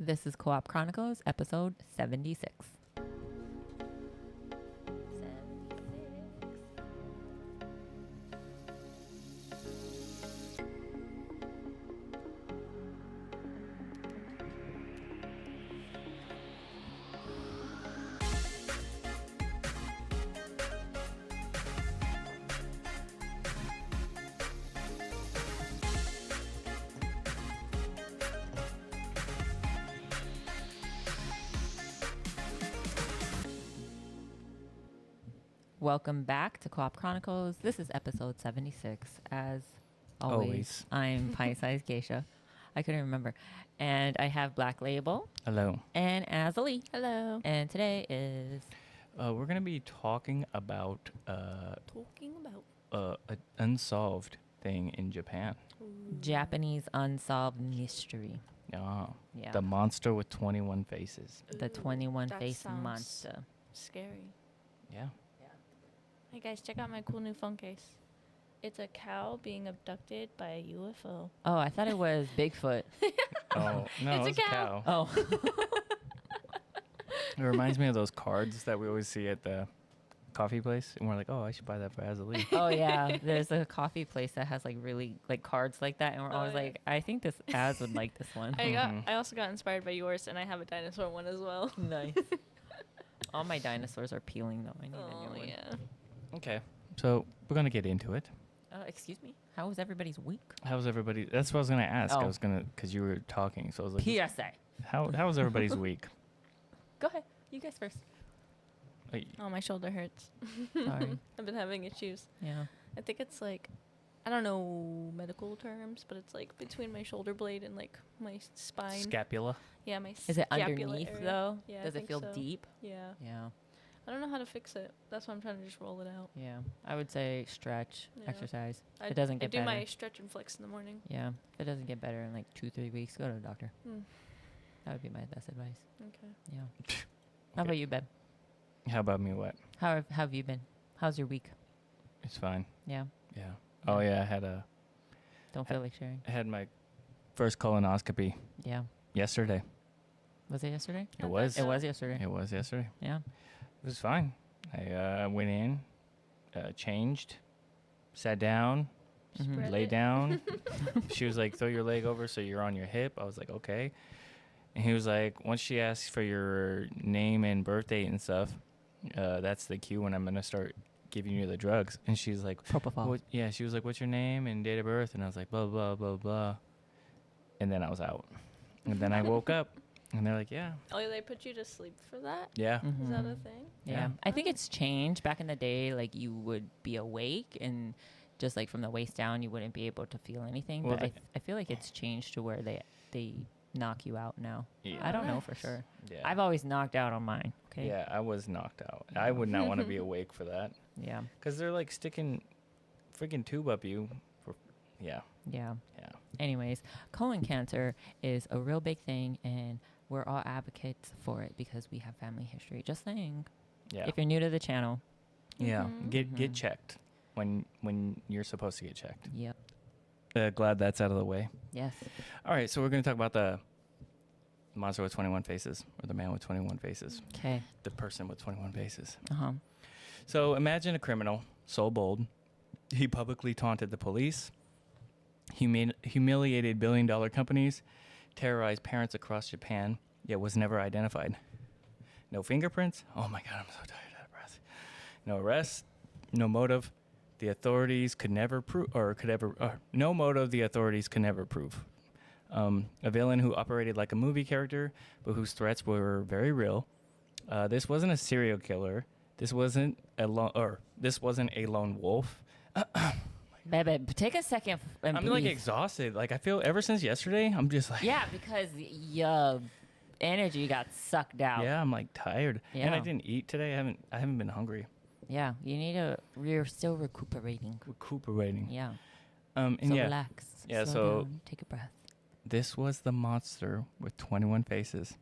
This is Co-op Chronicles, episode 76. Welcome back to Co-op Chronicles. This is episode 76. As always. I'm pie-sized Geisha. I couldn't remember. And I have Blacklabel. Hello. And Azzilee. Hello. And today is... we're going to be talking about an unsolved thing in Japan. Ooh. Japanese unsolved mystery. Oh, Yeah. The monster with 21 faces. The 21-face sounds monster. Scary. Yeah. Hey guys, check out my cool new phone case. It's a cow being abducted by a UFO. Oh, I thought it was Bigfoot. Oh, no, It's a cow. Oh. It reminds me of those cards that we always see at the coffee place. And we're like, oh, I should buy that for Azzilee. Oh, yeah. There's a coffee place that has like really like cards like that. And we're always like, I think this Az would like this one. I also got inspired by yours, and I have a dinosaur one as well. Nice. All my dinosaurs are peeling, though. I need a new one. Yeah. Okay. So we're going to get into it. Excuse me? How was everybody's week? How's everybody? That's what I was going to ask. Oh. I was going to, because you were talking. So I was like, PSA. how was everybody's week? Go ahead. You guys first. Oh, my shoulder hurts. Sorry. I've been having issues. Yeah. I think it's like, I don't know medical terms, but it's like between my shoulder blade and like my spine. Scapula. Yeah, my Is it scapula underneath, area. though? Yeah, Does I it think feel so. deep? Yeah. Yeah. I don't know how to fix it. That's why I'm trying to just roll it out. Yeah. I would say stretch, Yeah. exercise. If it doesn't get I do better. my stretch and flex in the morning. Yeah. If it doesn't get better in like 2-3 weeks, go to a doctor. Hmm. That would be my best advice. Okay. Yeah. How about you, Beb? How about me? What? How have you been? How's your week? It's fine. Yeah. Yeah. Oh, yeah. Don't feel like sharing. I had my first colonoscopy Yeah. yesterday. Was it yesterday? It was. It was yesterday. It was yesterday. Yeah. It was fine. I went in, changed, sat down, Spread lay it. down. She was like, throw your leg over so you're on your hip. I was like, okay. And he was like, once she asks for your name and birth date and stuff, that's the cue when I'm going to start giving you the drugs. And she's like, Propofol. she was like, what's your name and date of birth? And I was like, blah, blah, blah, blah. And then I was out. And then I woke up. And they're like, yeah. Oh, they put you to sleep for that? Yeah. Mhm. Is that a thing? Yeah. Yeah. I think it's changed. Back in the day, like you would be awake and just like from the waist down, you wouldn't be able to feel anything. Well, But I feel like it's changed to where they knock you out now. Yeah. I don't know for sure. Yeah. I've always knocked out on mine. Okay. Yeah, I was knocked out. I would not want to be awake for that. Yeah. Because they're like sticking freaking tube up you. Yeah. Yeah. Yeah. Anyways, colon cancer is a real big thing, and we're all advocates for it because we have family history. Just saying. Yeah. If you're new to the channel. Yeah. Mhm. Get Mhm. checked when you're supposed to get checked. Yep. Glad that's out of the way. Yes. All right, so we're going to talk about the monster with 21 faces, or the man with 21 faces, Okay. the person with 21 faces. Uh-huh. So imagine a criminal so bold, he publicly taunted the police, humiliated billion-dollar companies, terrorized parents across Japan, yet was never identified. No fingerprints. Oh my God, I'm so tired, out of breath. No arrest, no motive. The authorities could never prove, no motive the authorities could never prove. A villain who operated like a movie character, but whose threats were very real. This wasn't a serial killer. This wasn't a lone wolf. Babe, take a second and I'm breathe. like exhausted. Like I feel ever since yesterday, I'm just like Yeah, because your energy got sucked out. yeah, I'm like tired. Yeah. And I didn't eat today. I haven't been hungry. Yeah, you need to. You're still recuperating. Recuperating. Yeah. And So yeah. relax. Yeah, Slow so- down, take a breath. This was the monster with 21 faces,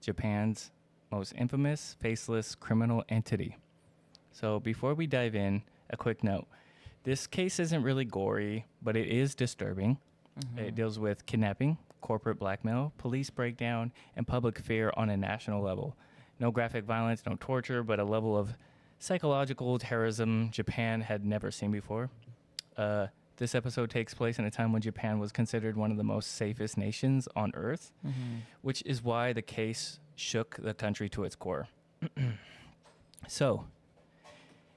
Japan's most infamous faceless criminal entity. So before we dive in, a quick note. This case isn't really gory, but it is disturbing. Mhm. It deals with kidnapping, corporate blackmail, police breakdown, and public fear on a national level. No graphic violence, no torture, but a level of psychological terrorism Japan had never seen before. This episode takes place in a time when Japan was considered one of the most safest nations on earth, which is why the case shook the country to its core. So,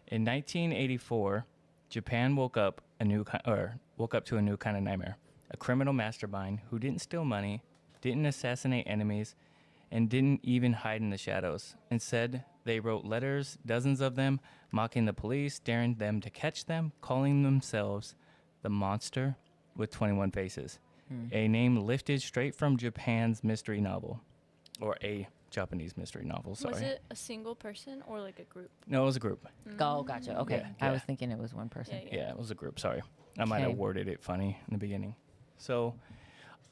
in 1984, Japan woke up to a new kind of nightmare. A criminal mastermind who didn't steal money, didn't assassinate enemies, and didn't even hide in the shadows. Instead, they wrote letters, dozens of them, mocking the police, daring them to catch them, calling themselves the Monster with 21 Faces, a name lifted straight from Japan's mystery novel, or a Japanese mystery novel, sorry. Was it a single person or like a group? No, it was a group. Oh, gotcha. Okay. Yeah. I was thinking it was one person. Yeah, it was a group, sorry. I might have worded it funny in the beginning. So,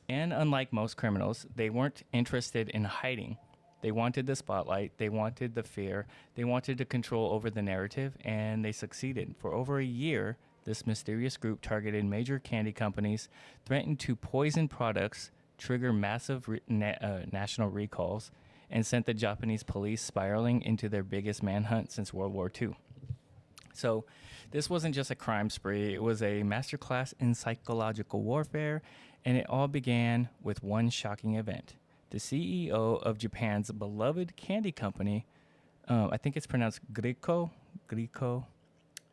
and unlike most criminals, they weren't interested in hiding. They wanted the spotlight, they wanted the fear, they wanted to control over the narrative, and they succeeded. For over a year, this mysterious group targeted major candy companies, threatened to poison products, trigger massive national recalls, and sent the Japanese police spiraling into their biggest manhunt since World War II. So this wasn't just a crime spree, it was a masterclass in psychological warfare, and it all began with one shocking event. The CEO of Japan's beloved candy company, I think it's pronounced Griko,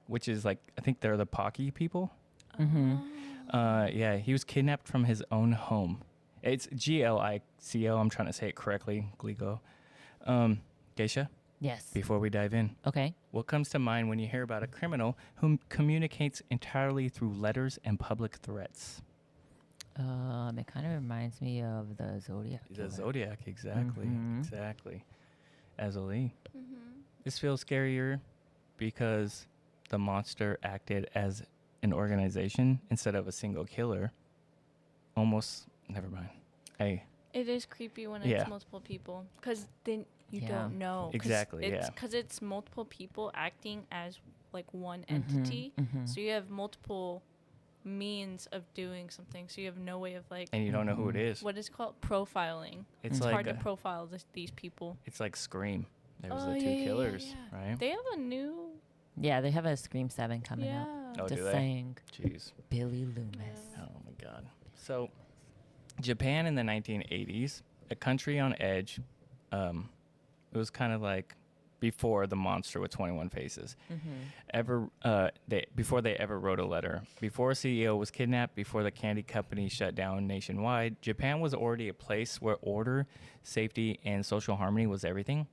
which is like, I think they're the Pocky people. Yeah, he was kidnapped from his own home. It's Glico. I'm trying to say it correctly. Glico. Geisha? Yes. Before we dive in. Okay. What comes to mind when you hear about a criminal who communicates entirely through letters and public threats? It kind of reminds me of the Zodiac. The Zodiac, exactly. Exactly. Azzilee. This feels scarier because the monster acted as an organization instead of a single killer. Almost, never mind. It is creepy when it's multiple people, because then you don't know. Exactly, Because it's multiple people acting as like one entity. So you have multiple means of doing something. So you have no way of like... And you don't know who it is. What is called profiling. It's like hard to profile these people. It's like Scream. There was the two killers, right? They have a new... Yeah, they have a Scream 7 coming out. Oh, Just do they? Saying. Jeez. Billy Loomis. Oh, my God. So, Japan in the 1980s, a country on edge. It was kind of like before the monster with 21 faces. Before they ever wrote a letter. Before a CEO was kidnapped, before the candy company shut down nationwide, Japan was already a place where order, safety, and social harmony was everything,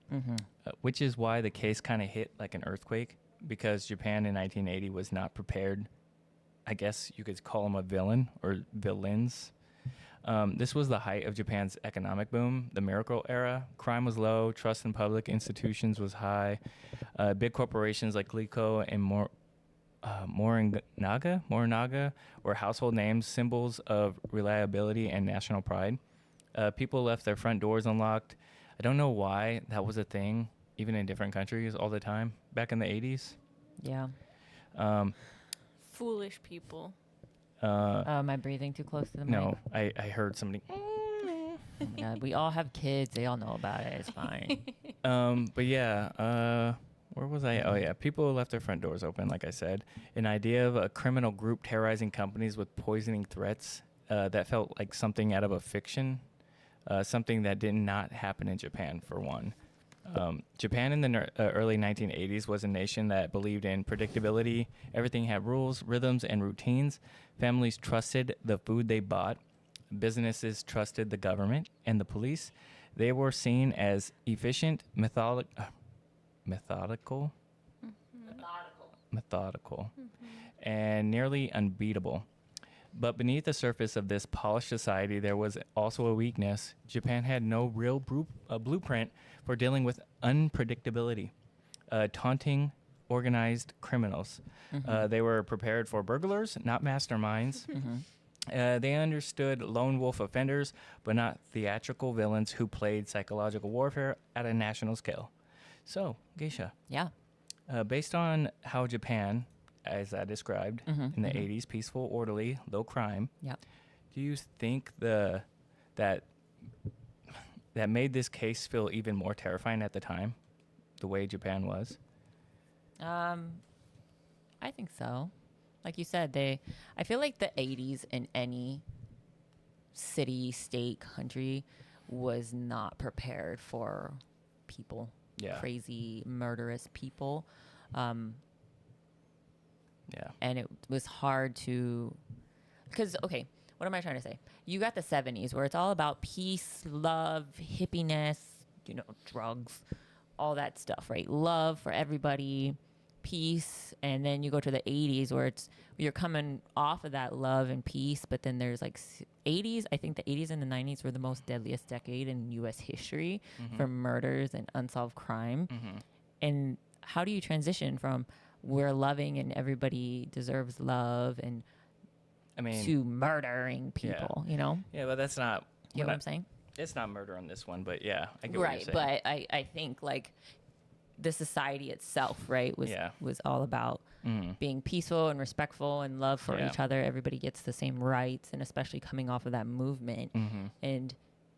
which is why the case kind of hit like an earthquake, because Japan in 1980 was not prepared. I guess you could call them a villain or villains. This was the height of Japan's economic boom, the miracle era. Crime was low, trust in public institutions was high. Big corporations like Glico and Morinaga were household names, symbols of reliability and national pride. People left their front doors unlocked. I don't know why that was a thing, even in different countries all the time back in the 80s. Yeah. Foolish people. Am I breathing too close to the mic? No, I heard somebody. Oh my God, we all have kids. They all know about it. It's fine. But yeah, where was I? Oh yeah, people left their front doors open, like I said. An idea of a criminal group terrorizing companies with poisoning threats that felt like something out of a fiction, something that did not happen in Japan, for one. Japan in the early 1980s was a nation that believed in predictability. Everything had rules, rhythms, and routines. Families trusted the food they bought. Businesses trusted the government and the police. They were seen as efficient, methodical, and nearly unbeatable. But beneath the surface of this polished society, there was also a weakness. Japan had no real blueprint for dealing with unpredictability. Taunting organized criminals. They were prepared for burglars, not masterminds. They understood lone wolf offenders, but not theatrical villains who played psychological warfare at a national scale. So, Geisha. Yeah. Based on how Japan, as I described, in the 80s, peaceful, orderly, low crime. Yep. Do you think the that made this case feel even more terrifying at the time, the way Japan was? I think so. Like you said, I feel like the 80s in any city, state, country was not prepared for people. Yeah. Crazy, murderous people. Yeah. And it was hard to... Because, okay, what am I trying to say? You got the 70s where it's all about peace, love, hippiness, drugs, all that stuff, right? Love for everybody, peace. And then you go to the 80s where you're coming off of that love and peace, but then there's like 80s. I think the 80s and the 90s were the most deadliest decade in U.S. history for murders and unsolved crime. And how do you transition from we're loving and everybody deserves love and to murdering people, Yeah, but that's not... You know what I'm saying? It's not murder on this one, but yeah, I get what you're saying. Right, but I think like the society itself, right, was all about being peaceful and respectful and love for each other. Everybody gets the same rights, and especially coming off of that movement and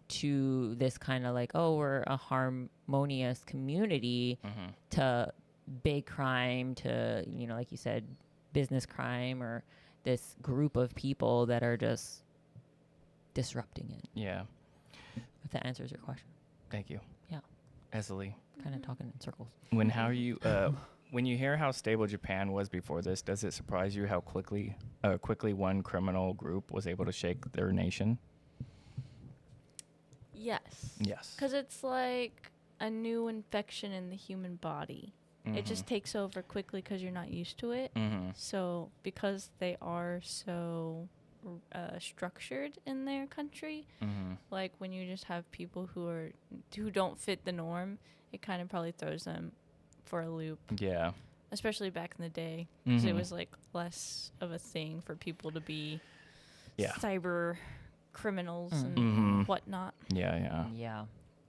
to this kind of like, oh, we're a harmonious community to big crime to, like you said, business crime or this group of people that are just disrupting it. Yeah. If that answers your question. Thank you. Yeah. Azzilee. Kind of talking in circles. When you hear how stable Japan was before this, does it surprise you how quickly one criminal group was able to shake their nation? Yes. Yes. Because it's like a new infection in the human body. It just takes over quickly because you're not used to it. So because they are so structured in their country, like when you just have people who don't fit the norm, it kind of probably throws them for a loop. Yeah. Especially back in the day, because it was like less of a thing for people to be cyber criminals and whatnot. Yeah.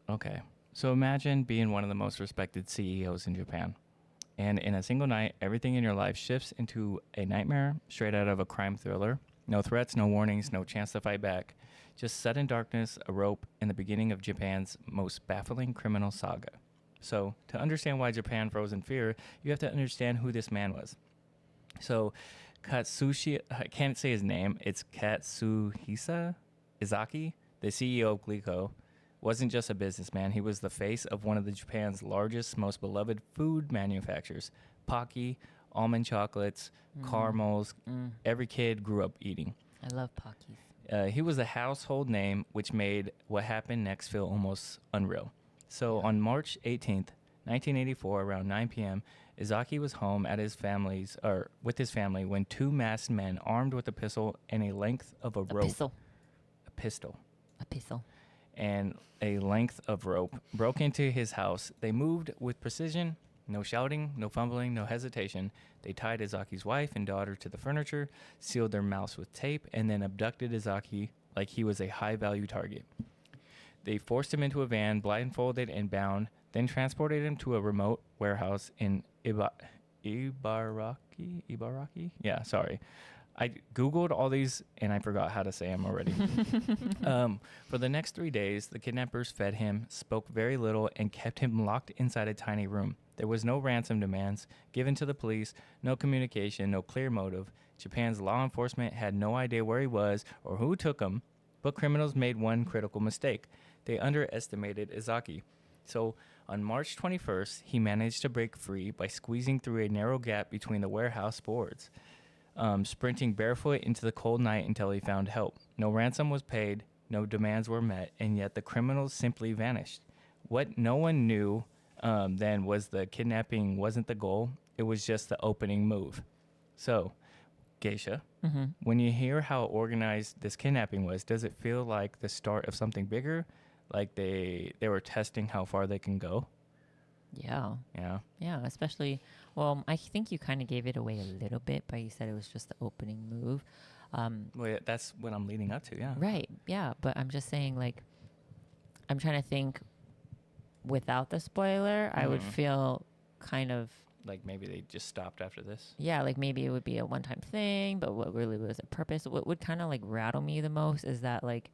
Okay. So imagine being one of the most respected CEOs in Japan. And in a single night, everything in your life shifts into a nightmare straight out of a crime thriller. No threats, no warnings, no chance to fight back. Just sudden darkness, a rope, and the beginning of Japan's most baffling criminal saga. So, to understand why Japan froze in fear, you have to understand who this man was. So, Katsushi, I can't say his name, it's Katsuhisa Izaki, the CEO of Glico, wasn't just a businessman. He was the face of one of the Japan's largest, most beloved food manufacturers. Pocky, almond chocolates, caramels. Every kid grew up eating. I love Pockies. He was a household name, which made what happened next feel almost unreal. So on March 18th, 1984, around 9 p.m., Izaki was home at with his family when two masked men armed with a pistol and a length of a rope. A pistol. And a length of rope broke into his house. They moved with precision, no shouting, no fumbling, no hesitation. They tied Izaki's wife and daughter to the furniture, sealed their mouths with tape, and then abducted Izaki like he was a high-value target. They forced him into a van, blindfolded and bound, then transported him to a remote warehouse in Ibaraki? Yeah, sorry. I Googled all these, and I forgot how to say them already. For the next 3 days, the kidnappers fed him, spoke very little, and kept him locked inside a tiny room. There was no ransom demands given to the police, no communication, no clear motive. Japan's law enforcement had no idea where he was or who took him, but criminals made one critical mistake. They underestimated Izaki. So on March 21st, he managed to break free by squeezing through a narrow gap between the warehouse boards. Sprinting barefoot into the cold night until he found help. No ransom was paid, no demands were met, and yet the criminals simply vanished. What no one knew then was the kidnapping wasn't the goal, it was just the opening move. So, Geisha, when you hear how organized this kidnapping was, does it feel like the start of something bigger? Like they were testing how far they can go? Yeah. Yeah, Especially, well, I think you kind of gave it away a little bit, but you said it was just the opening move. Well, yeah, that's what I'm leading up to, yeah. Right, yeah, but I'm just saying, like, I'm trying to think without the spoiler, I would feel kind of... Like maybe they just stopped after this? Yeah, like maybe it would be a one-time thing, but what really was the purpose? What would kind of, like, rattle me the most is that, like,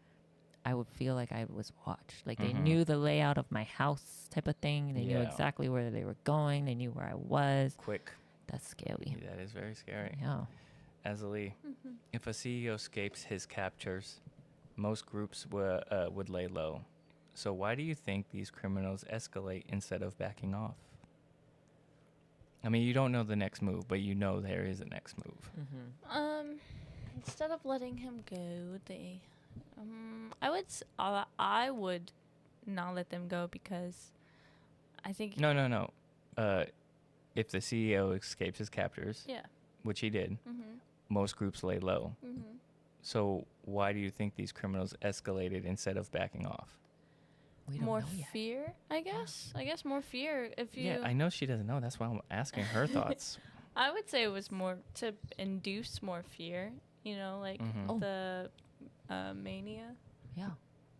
I would feel like I was watched. Like they knew the layout of my house type of thing. They knew exactly where they were going. They knew where I was. Quick. That's scary. That is very scary. Yeah. Azzilee, if a CEO escapes his captors, most groups would lay low. So why do you think these criminals escalate instead of backing off? I mean, you don't know the next move, but you know there is a next move. Instead of letting him go, they, I would not let them go because I think No. If the CEO escapes his captors, which he did, most groups lay low. So why do you think these criminals escalated instead of backing off? We don't more know yet. fear, I guess. I guess more fear. If you, Yeah, I know she doesn't know. That's why I'm asking her thoughts. I would say it was more to induce more fear. You know, like the mania. Yeah.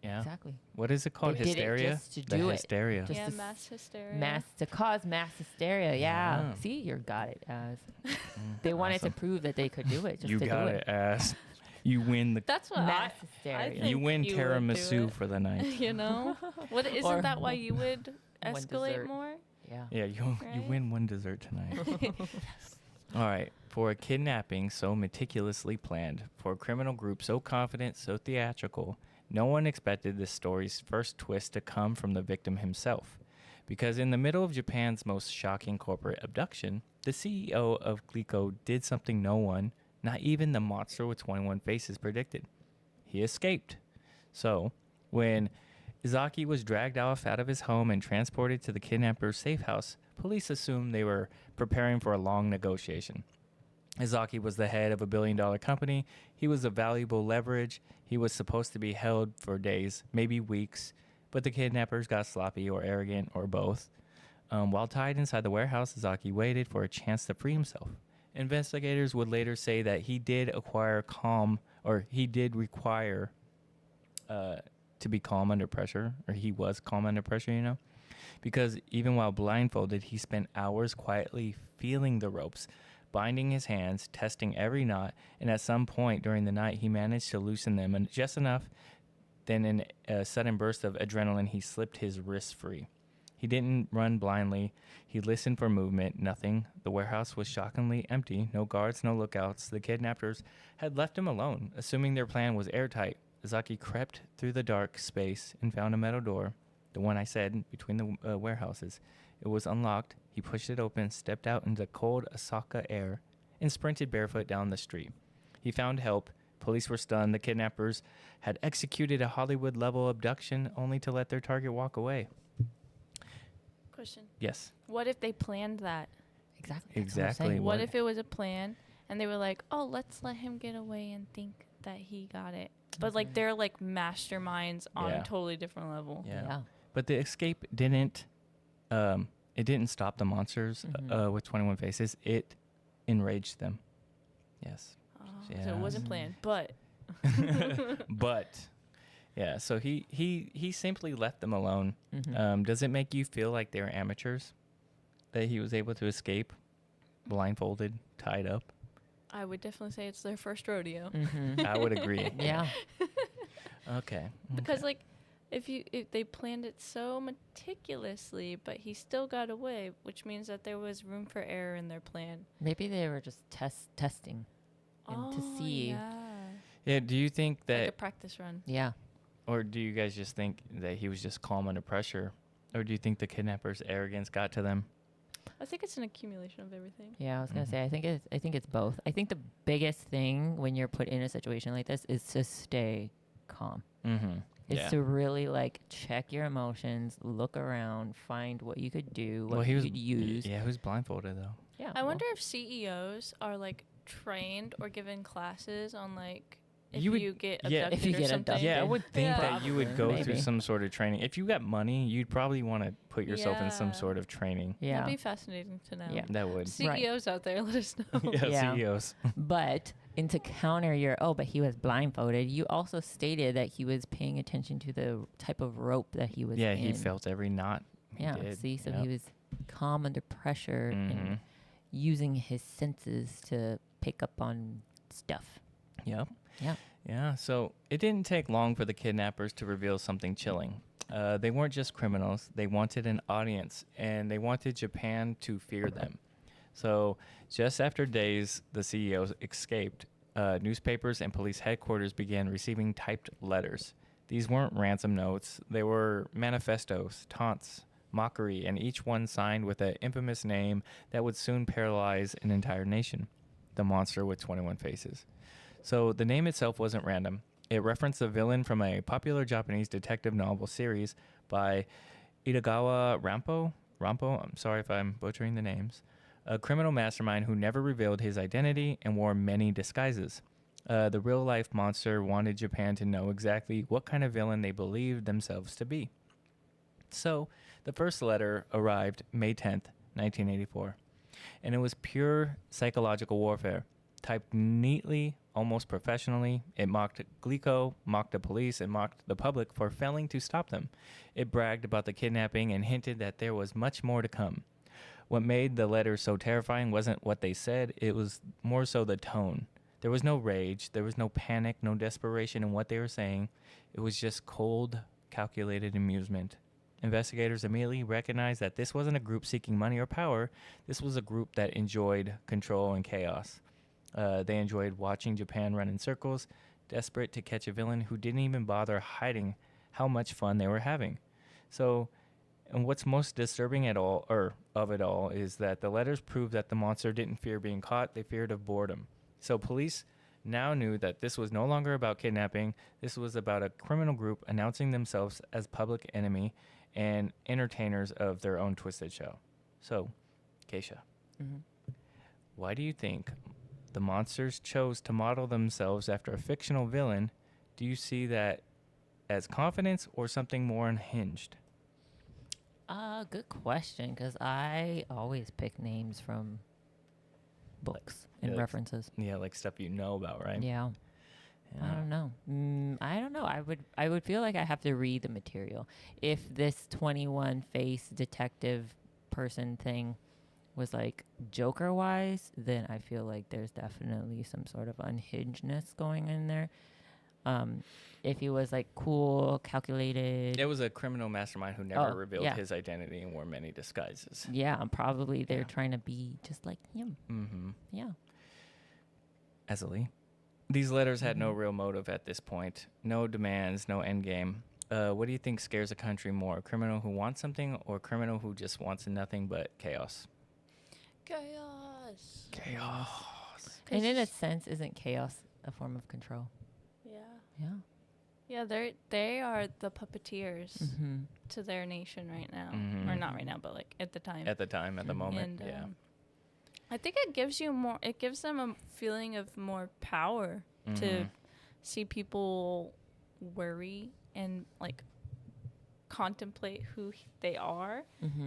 Yeah. Exactly. What is it called? They did it Hysteria? just to The do it. hysteria. Just to Mass hysteria. to cause mass hysteria. Yeah. Yeah. See, you got it. They wanted to prove that they could do it. Just You to got do it, ass. You win the. That's what Mass I hysteria. think You win you would do tiramisu it. for the night. You know, what Or isn't that why you would one escalate dessert. more? Yeah. Yeah, you Right? win one dessert tonight. All right. For a kidnapping so meticulously planned, for a criminal group so confident, so theatrical, no one expected this story's first twist to come from the victim himself. Because in the middle of Japan's most shocking corporate abduction, the CEO of Glico did something no one, not even the monster with 21 faces, predicted. He escaped. So, when Izaki was dragged off out of his home and transported to the kidnapper's safe house, police assumed they were preparing for a long negotiation. Izaki was the head of a billion-dollar company. He was a valuable leverage. He was supposed to be held for days, maybe weeks, but the kidnappers got sloppy or arrogant or both. While tied inside the warehouse, Izaki waited for a chance to free himself. Investigators would later say that he did require to be calm under pressure, or he was calm under pressure, you know? Because even while blindfolded, he spent hours quietly feeling the ropes, binding his hands, testing every knot, and at some point during the night, he managed to loosen them and just enough. Then in a sudden burst of adrenaline, he slipped his wrists free. He didn't run blindly. He listened for movement. Nothing. The warehouse was shockingly empty. No guards, no lookouts. The kidnappers had left him alone, assuming their plan was airtight. Izaki crept through the dark space and found a metal door, the one I said, between the warehouses. It was unlocked. He pushed it open, stepped out into cold Osaka air, and sprinted barefoot down the street. He found help. Police were stunned. The kidnappers had executed a Hollywood-level abduction only to let their target walk away. Question. Yes. What if they planned that? Exactly. Exactly. What if it was a plan and they were like, oh, let's let him get away and think that he got it. But like they're like masterminds on a totally different level. Yeah. But the escape didn't stop the monsters with 21 faces. It enraged them. Yes. Oh, so it wasn't planned, but But yeah, so he simply left them alone. Does it make you feel like they were amateurs? That he was able to escape blindfolded, tied up? I would definitely say it's their first rodeo. I would agree. Yeah. Okay. Because like if they planned it so meticulously, but he still got away, which means that there was room for error in their plan. Maybe they were just testing and to see. Yeah, do you think that like a practice run. Yeah. or do you guys just think that he was just calm under pressure? Or do you think the kidnappers' arrogance got to them? I think it's an accumulation of everything. Yeah, I was gonna say I think it's both. I think the biggest thing when you're put in a situation like this is to stay calm. Is to really like check your emotions, look around, find what you could do, what you could use. Yeah, he was blindfolded though. Yeah. I wonder if CEOs are like trained or given classes on like if You would- you get yeah, abducted if you or get something. abducted. Yeah, I would think Yeah. that you would go through Maybe. some sort of training. If you got money, you'd probably want to put yourself in some Yeah. sort of training. Yeah. That'd be fascinating to know. Yeah. That would. CEOs out there, let us know. Yeah, Yeah. CEOs. But and to counter your but he was blindfolded, you also stated that he was paying attention to the type of rope that he was Yeah, in. he felt every knot. He Yeah, did. see, so Yep. he was calm under pressure Mhm. and using his senses to pick up on stuff. Yep. Yeah. Yeah, so it didn't take long for the kidnappers to reveal something chilling. They weren't just criminals, they wanted an audience, and they wanted Japan to fear them. So, just after days the CEOs escaped, newspapers and police headquarters began receiving typed letters. These weren't ransom notes, they were manifestos, taunts, mockery, and each one signed with an infamous name that would soon paralyze an entire nation: the monster with 21 faces. So the name itself wasn't random. It referenced a villain from a popular Japanese detective novel series by Itagawa Rampo, I'm sorry if I'm butchering the names, a criminal mastermind who never revealed his identity and wore many disguises. The real-life monster wanted Japan to know exactly what kind of villain they believed themselves to be. So the first letter arrived May 10th, 1984, and it was pure psychological warfare. Typed neatly, almost professionally, it mocked Glico, mocked the police, and mocked the public for failing to stop them. It bragged about the kidnapping and hinted that there was much more to come. What made the letter so terrifying wasn't what they said, it was more so the tone. There was no rage, there was no panic, no desperation in what they were saying. It was just cold, calculated amusement. Investigators immediately recognized that this wasn't a group seeking money or power, this was a group that enjoyed control and chaos. They enjoyed watching Japan run in circles, desperate to catch a villain who didn't even bother hiding how much fun they were having. So, and what's most disturbing of it all is that the letters prove that the monster didn't fear being caught, they feared of boredom. So police now knew that this was no longer about kidnapping, this was about a criminal group announcing themselves as public enemy and entertainers of their own twisted show. So, Geisha, why do you think the monsters chose to model themselves after a fictional villain? Do you see that as confidence or something more unhinged? Good question, because I always pick names from books and like references. Yeah, like stuff you know about, right? Yeah. I don't know. I don't know. I would feel like I have to read the material. If this 21 face detective person thing was like Joker wise, then I feel like there's definitely some sort of unhingedness going in there. If he was like cool, calculated. It was a criminal mastermind who never revealed his identity and wore many disguises. Yeah, probably they're trying to be just like him. Mm-hmm. Yeah. Azzilee, these letters had no real motive at this point. No demands, no end game. What do you think scares a country more? A criminal who wants something or a criminal who just wants nothing but chaos? Chaos. And in a sense, isn't chaos a form of control? Yeah. Yeah. Yeah, they are the puppeteers to their nation right now. Or not right now, but like at the time. At the moment, And, yeah. I think it gives them a feeling of more power to see people worry and like contemplate who they are,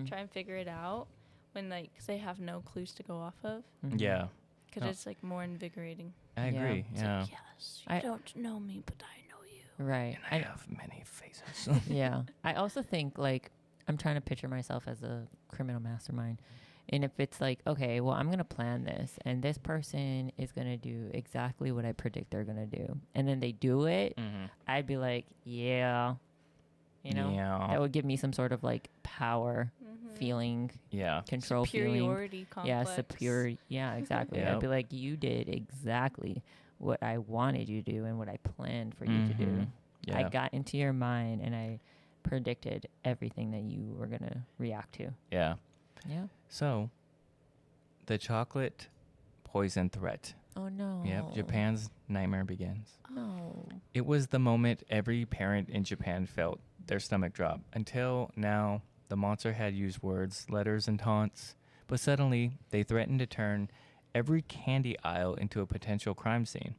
try and figure it out when like they have no clues to go off of. Yeah. Because it's like more invigorating. I agree, It's yeah. like, yes, you don't know me, but I know you. Right. And I have many faces. Yeah. I also think like I'm trying to picture myself as a criminal mastermind. And if it's like, okay, well, I'm going to plan this and this person is going to do exactly what I predict they're going to do. And then they do it. I'd be like, yeah, you know, that would give me some sort of like power feeling, control superiority feeling. complex. Yeah, exactly. I'd be like, you did exactly what I wanted you to do and what I planned for you to do. Yeah. I got into your mind and I predicted everything that you were going to react to. Yeah. Yeah. So, the chocolate poison threat. Oh, no. Yep, Japan's nightmare begins. No. It was the moment every parent in Japan felt their stomach drop. Until now, the monster had used words, letters, and taunts, but suddenly they threatened to turn every candy aisle into a potential crime scene.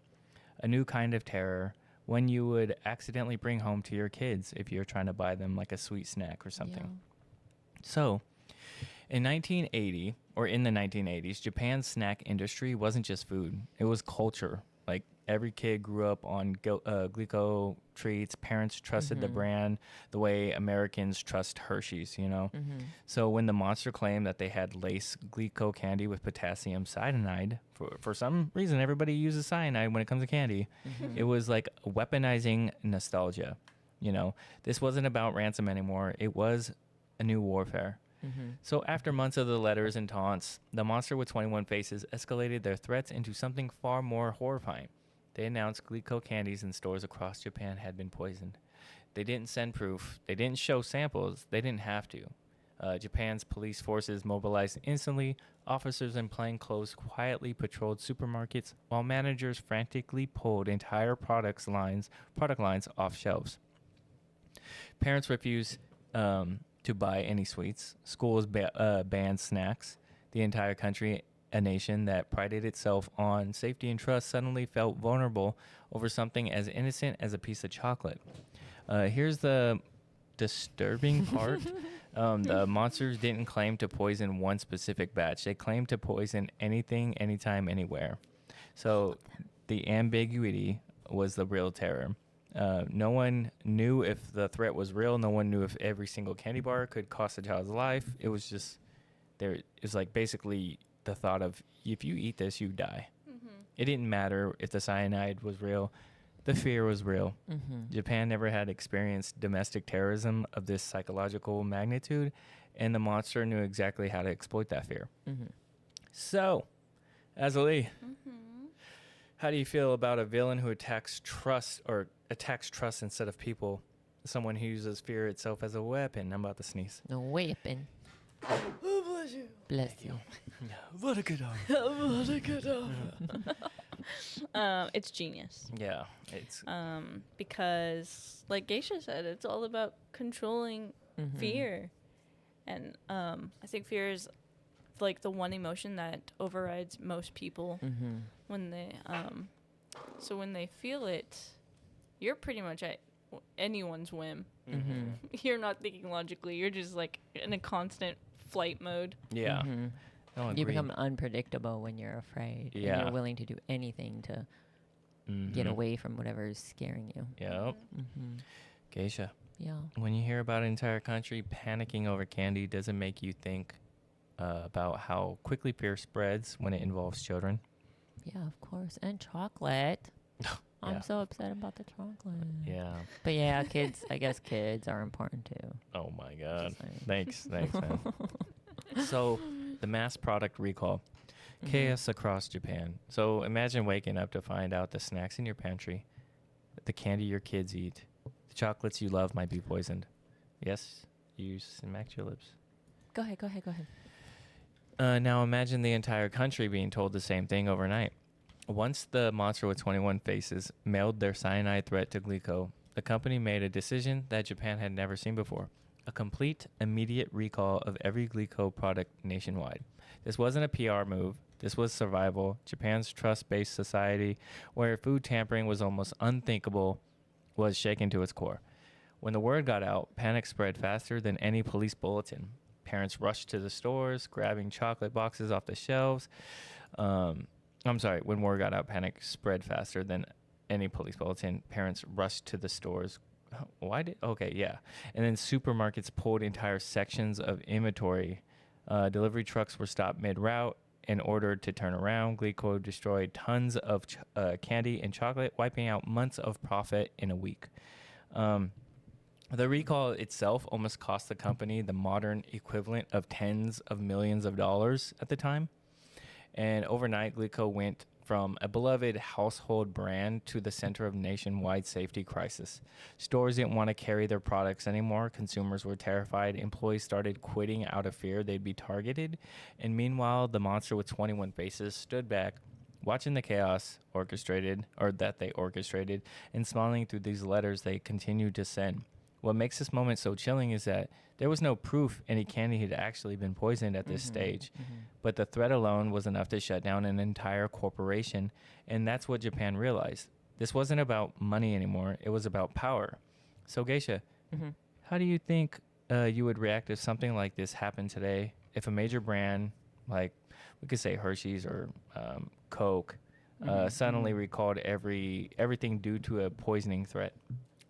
A new kind of terror, one you would accidentally bring home to your kids if you're trying to buy them like a sweet snack or something. Yeah. So, in the 1980s, Japan's snack industry wasn't just food. It was culture. Like, Every kid grew up on Glico treats. Parents trusted the brand the way Americans trust Hershey's, you know? So when the monster claimed that they had laced Glico candy with potassium cyanide, for some reason, everybody uses cyanide when it comes to candy. It was like weaponizing nostalgia. You know, this wasn't about ransom anymore. It was a new warfare. So after months of the letters and taunts, the monster with 21 faces escalated their threats into something far more horrifying. They announced Glico candies in stores across Japan had been poisoned. They didn't send proof. They didn't show samples. They didn't have to. Japan's police forces mobilized instantly. Officers in plain clothes quietly patrolled supermarkets while managers frantically pulled entire product lines off shelves. Parents refused to buy any sweets. Schools banned snacks. The entire country, a nation that prided itself on safety and trust, suddenly felt vulnerable over something as innocent as a piece of chocolate. Here's the disturbing part. The monsters didn't claim to poison one specific batch. They claimed to poison anything, anytime, anywhere. So the ambiguity was the real terror. No one knew if the threat was real. No one knew if every single candy bar could cost a child's life. It was just there. It was like basically the thought of, if you eat this, you die. It didn't matter if the cyanide was real. The fear was real. Japan never had experienced domestic terrorism of this psychological magnitude, and the monster knew exactly how to exploit that fear. So, Azzilee, how do you feel about a villain who attacks trust instead of people? Someone who uses fear itself as a weapon. I'm about to sneeze. No weapon. Oh, bless you. Bless you. What a good It's genius. Yeah, it's Because, like Geisha said, it's all about controlling fear. And I think fear is like the one emotion that overrides most people when they so when they feel it, you're pretty much at anyone's whim. You're not thinking logically. You're just like in a constant flight mode. yeah. You become unpredictable when you're afraid. Yeah. And you're willing to do anything to get away from whatever is scaring you. Yep. Geisha, Yeah. when you hear about an entire country panicking over candy, does it make you think about how quickly fear spreads when it involves children? Yeah, of course. And chocolate. I'm Yeah. so upset about the chocolate. Yeah. But yeah, kids, I guess kids are important too. Oh my God. Just saying. Thanks, man. So, the mass product recall. Chaos across Japan. So, imagine waking up to find out the snacks in your pantry, the candy your kids eat, the chocolates you love might be poisoned. Yes, you smacked your lips. Go ahead. Now, imagine the entire country being told the same thing overnight. Once the monster with 21 faces mailed their cyanide threat to Glico, the company made a decision that Japan had never seen before. A complete, immediate recall of every Glico product nationwide. This wasn't a PR move. This was survival. Japan's trust-based society, where food tampering was almost unthinkable, was shaken to its core. When the word got out, panic spread faster than any police bulletin. Parents rushed to the stores, grabbing chocolate boxes off the shelves. When word got out, panic spread faster than any police bulletin. Parents rushed to the stores. And then supermarkets pulled entire sections of inventory. Delivery trucks were stopped mid-route and ordered to turn around. Glico destroyed tons of candy and chocolate, wiping out months of profit in a week. The recall itself almost cost the company the modern equivalent of tens of millions of dollars at the time. And overnight, Glico went from a beloved household brand to the center of nationwide safety crisis. Stores didn't want to carry their products anymore. Consumers were terrified. Employees started quitting out of fear they'd be targeted. And meanwhile, the monster with 21 faces stood back, watching the chaos that they orchestrated, and smiling through these letters they continued to send. What makes this moment so chilling is that there was no proof any candy had actually been poisoned at this stage. But the threat alone was enough to shut down an entire corporation, and that's what Japan realized. This wasn't about money anymore. It was about power. So, Geisha, how do you think you would react if something like this happened today? If a major brand, like we could say Hershey's or Coke, suddenly recalled everything due to a poisoning threat.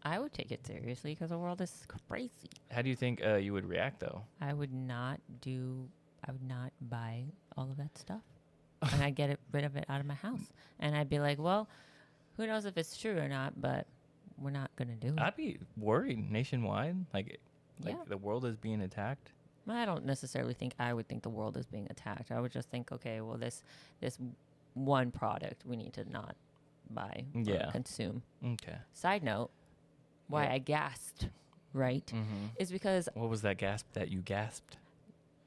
I would take it seriously because the world is crazy. How do you think you would react, though? I would not buy all of that stuff. And I'd get rid of it out of my house. And I'd be like, well, who knows if it's true or not, but we're not going to do it. I'd be worried nationwide. Like Yeah. the world is being attacked. I don't necessarily think I would think the world is being attacked. I would just think, okay, well, this one product we need to not buy or consume. Okay. Side note, why Yeah. I gasped, right, is because, What was that gasp that you gasped?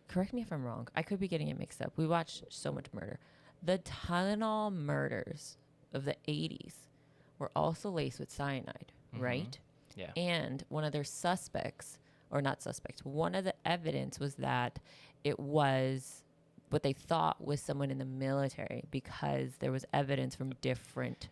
correct me if I'm wrong, I could be getting it mixed up. We watched so much murder. The Tylenol murders of the 80s were also laced with cyanide, right? Yeah. And one of their suspects, or not suspects, one of the evidence was that it was what they thought was someone in the military because there was evidence from different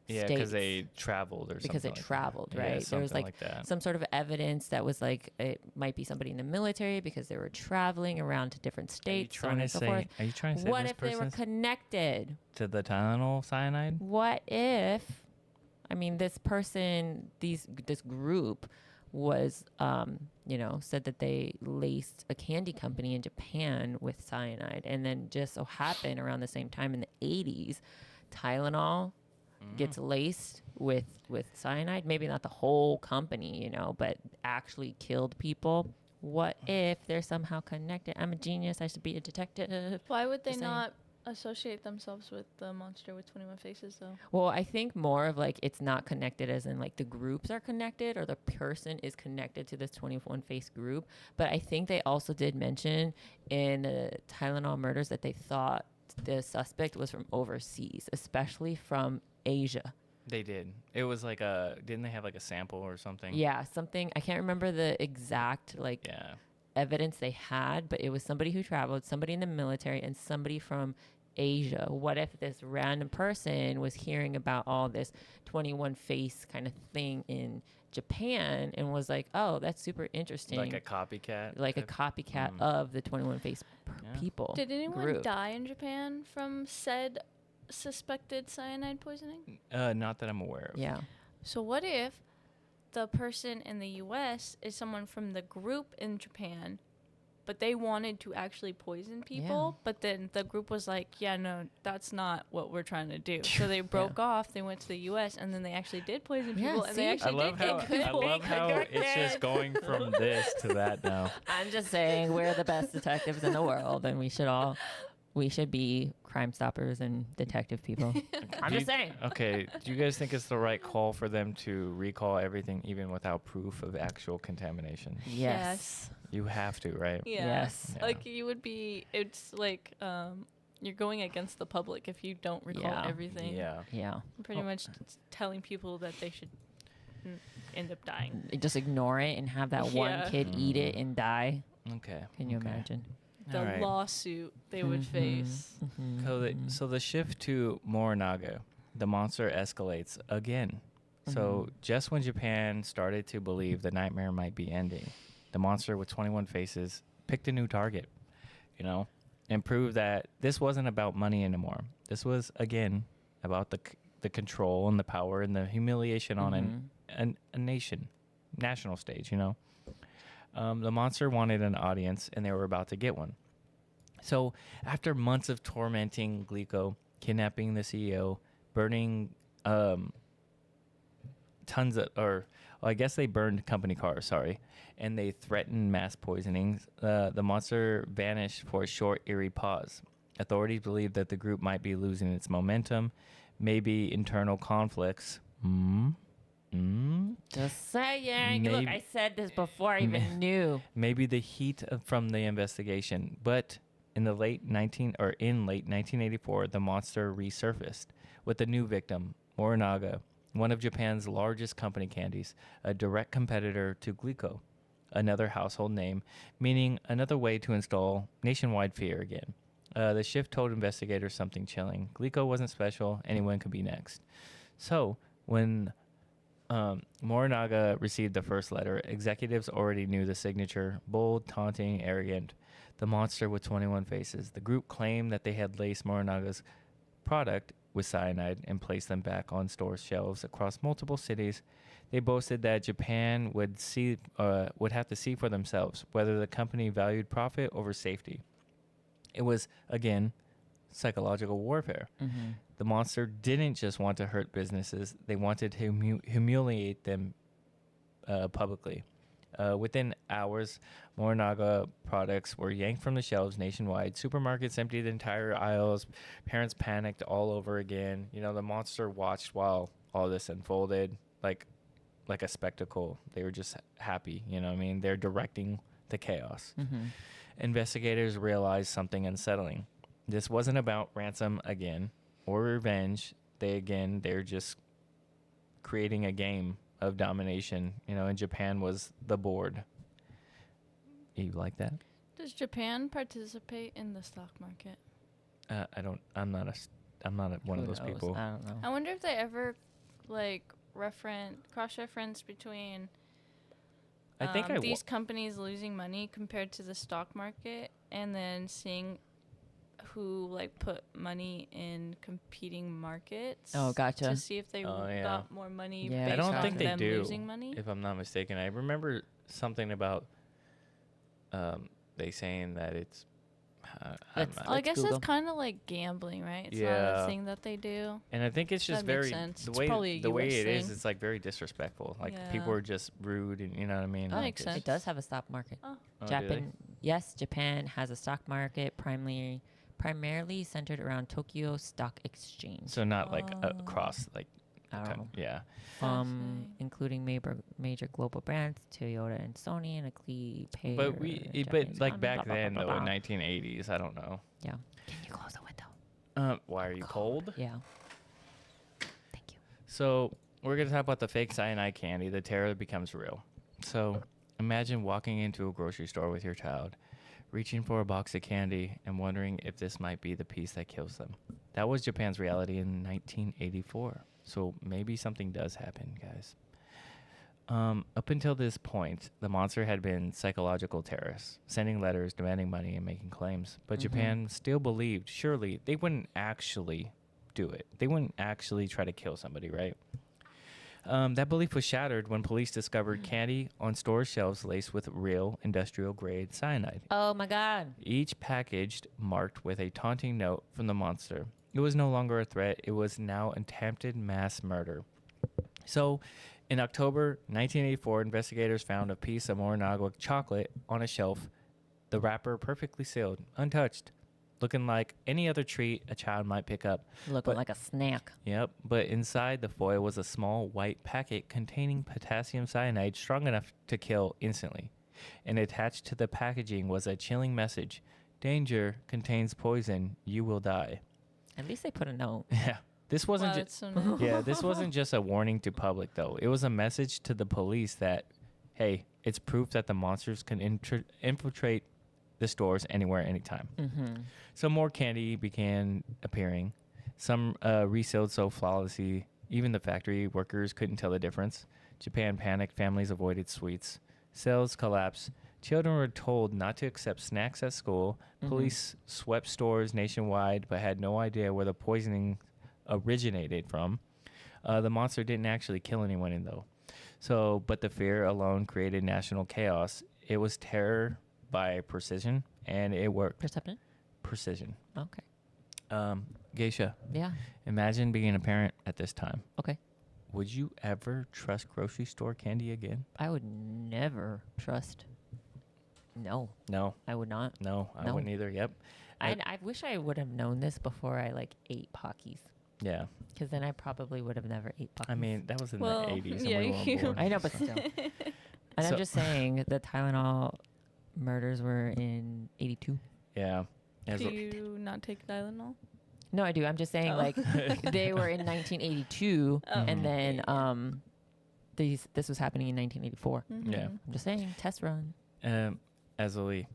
Yeah, states. because they traveled or Because something. they like traveled, that. right? Yeah, There was something like that. some sort of evidence that was like it might be somebody in the military because they were traveling around to different states, so on and so forth. Are you trying to say What this if they were person's connected? to the Tylenol cyanide? What if, I mean, this person, this group was, said that they laced a candy company in Japan with cyanide, and then just so happened around the same time in the 80s, Tylenol gets laced with cyanide. Maybe not the whole company, but actually killed people. What if they're somehow connected? I'm a genius. I should be a detective. Why would they Just saying. not associate themselves with the monster with 21 faces, though? Well, I think more of like it's not connected as in like the groups are connected or the person is connected to this 21 face group. But I think they also did mention in the Tylenol murders that they thought the suspect was from overseas, especially from Asia. They did. It was like didn't they have like a sample or something? Yeah, something. I can't remember the exact evidence they had, but it was somebody who traveled, somebody in the military, and somebody from Asia. What if this random person was hearing about all this 21 face kind of thing in Japan and was like, oh, that's super interesting. Like a copycat? Like a copycat of the 21 face people. Did anyone group. die in Japan from said suspected cyanide poisoning? Not that I'm aware of. Yeah. So what if the person in the U.S. is someone from the group in Japan, but they wanted to actually poison people, but then the group was like, yeah, no, that's not what we're trying to do. So they broke off, they went to the U.S., and then they actually did poison people, and they see? actually did get people. I love how it's just going from this to that now. I'm just saying we're the best detectives in the world, and we should be Crime Stoppers and detective people. I'm just saying. Okay, do you guys think it's the right call for them to recall everything even without proof of actual contamination? Yes. You have to, right? Yeah. Yes. Yeah. Like you would be, it's like you're going against the public if you don't recall everything. Yeah. Yeah. Pretty much telling people that they should end up dying. Just ignore it and have that one kid eat it and die. Okay. Can you okay. imagine? The All right. lawsuit they would face. So the shift to Morinaga, the monster escalates again. So just when Japan started to believe the nightmare might be ending, the monster with 21 faces picked a new target, and proved that this wasn't about money anymore. This was, again, about the control and the power and the humiliation on a national stage, The monster wanted an audience, and they were about to get one. So after months of tormenting Glico, kidnapping the CEO, burning I guess they burned company cars, and they threatened mass poisonings, the monster vanished for a short, eerie pause. Authorities believe that the group might be losing its momentum, maybe internal conflicts. Just saying. Maybe- Look, I said this before I even knew. Maybe the heat from the investigation, but in late 1984, the monster resurfaced with a new victim, Morinaga, one of Japan's largest company candies, a direct competitor to Glico, another household name, meaning another way to install nationwide fear again. The shift told investigators something chilling. Glico wasn't special. Anyone could be next. So when Morinaga received the first letter, executives already knew the signature: bold, taunting, arrogant, the monster with 21 faces. The group claimed that they had laced Morinaga's product with cyanide and placed them back on store shelves across multiple cities. They boasted that Japan would have to see for themselves whether the company valued profit over safety. It was, again, psychological warfare. Mm-hmm. The monster didn't just want to hurt businesses. They wanted to humiliate them publicly. Within hours, Morinaga products were yanked from the shelves nationwide. Supermarkets emptied entire aisles. Parents panicked all over again. You know, the monster watched while all this unfolded like a spectacle. They were just happy. You know what I mean? They're directing the chaos. Mm-hmm. Investigators realized something unsettling. This wasn't about ransom again or revenge. They're just creating a game of domination, you know, and Japan was the board. You like that? Does Japan participate in the stock market? I'm not one of those people. I don't know. I wonder if they ever cross-reference between I think these companies losing money compared to the stock market, and then seeing who put money in competing markets. Oh, gotcha. To see if they got more money Yeah, based I don't on think they them do, losing money. if I'm not mistaken. I remember something about they saying that it's I guess Google. it's kind of like gambling, right? It's not Yeah. a thing that they do. and I think it's just That makes very sense. the It's way probably a the way US it is. thing. It's very disrespectful. People Yeah. are just rude, and you know what I mean. That makes it's- sense. It does have a stock market. Oh. Oh, do they? Yes, Japan has a stock market primarily centered around Tokyo Stock Exchange. So not Oh. across I don't know. yeah. Fascinating. Including major global brands, Toyota and Sony, and a key pair. But back then though, in blah. 1980s, I don't know. Yeah. Can you close the window? Why are you cold? Yeah. Thank you. So we're gonna talk about the fake cyanide candy. The terror becomes real. So imagine walking into a grocery store with your child, reaching for a box of candy and wondering if this might be the piece that kills them. That was Japan's reality in 1984. So maybe something does happen, guys. Up until this point, the monster had been psychological terrorists, sending letters, demanding money, and making claims. But Japan still believed, surely, they wouldn't actually do it. They wouldn't actually try to kill somebody, right? That belief was shattered when police discovered candy on store shelves laced with real industrial-grade cyanide. Oh, my God. Each packaged marked with a taunting note from the monster. It was no longer a threat. It was now attempted mass murder. So, in October 1984, investigators found a piece of Morinaga chocolate on a shelf, the wrapper perfectly sealed, untouched, looking like any other treat a child might pick up. Looking like a snack. Yep, but inside the foil was a small white packet containing potassium cyanide strong enough to kill instantly. And attached to the packaging was a chilling message: "Danger, contains poison, you will die." At least they put a note. Yeah. This wasn't Wow, just that's so nice. yeah, this wasn't just a warning to public though. It was a message to the police that, hey, it's proof that the monsters can infiltrate the stores anywhere, anytime. Mm-hmm. So more candy began appearing. Some resealed so flawlessly, even the factory workers couldn't tell the difference. Japan panicked. Families avoided sweets. Sales collapsed. Children were told not to accept snacks at school. Police swept stores nationwide but had no idea where the poisoning originated from. The monster didn't actually kill anyone though. But the fear alone created national chaos. It was terror by precision, and it worked. Perception? Precision. Okay. Geisha, Yeah. imagine being a parent at this time. Okay. Would you ever trust grocery store candy again? I would never trust. No, No, I would not. I No. wouldn't either. Yep. And I wish I would have known this before I ate Pockies, Yeah. because then I probably would have never ate Pockies. I mean, that was in Well, the 80s. yeah, and we weren't you- born, I know, but so. still. And So- I'm just saying the Tylenol murders were in 82. Yeah. As Do a- you not take Tylenol? No, I do. I'm just saying, Oh. they were in 1982, Oh, and then okay. this was happening in 1984. Yeah. I'm just saying, test run. Azzilee,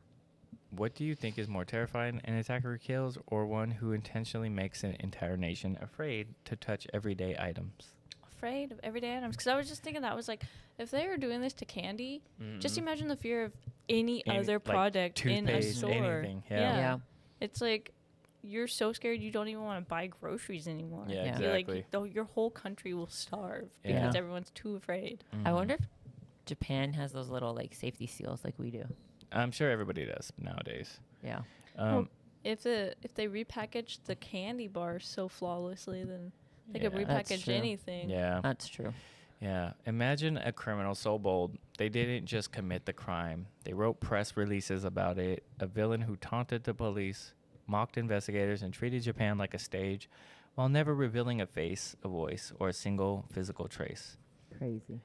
what do you think is more terrifying, an attacker who kills or one who intentionally makes an entire nation afraid to touch everyday items? Afraid of everyday items? Because I was just thinking that was if they were doing this to candy, just imagine the fear of any other product in a toothpaste, store. anything. Yeah. Yeah. It's like you're so scared you don't even want to buy groceries anymore. Yeah, Yeah. You're exactly. like, your whole country will starve Yeah. because everyone's too afraid. I wonder if Japan has those little like safety seals like we do. I'm sure everybody does nowadays. Yeah. Well, if they repackaged the candy bars so flawlessly, then they could Yeah. That's repackage true. anything. Yeah. That's true. Yeah. Imagine a criminal so bold, they didn't just commit the crime. They wrote press releases about it. A villain who taunted the police, mocked investigators, and treated Japan like a stage while never revealing a face, a voice, or a single physical trace. Crazy.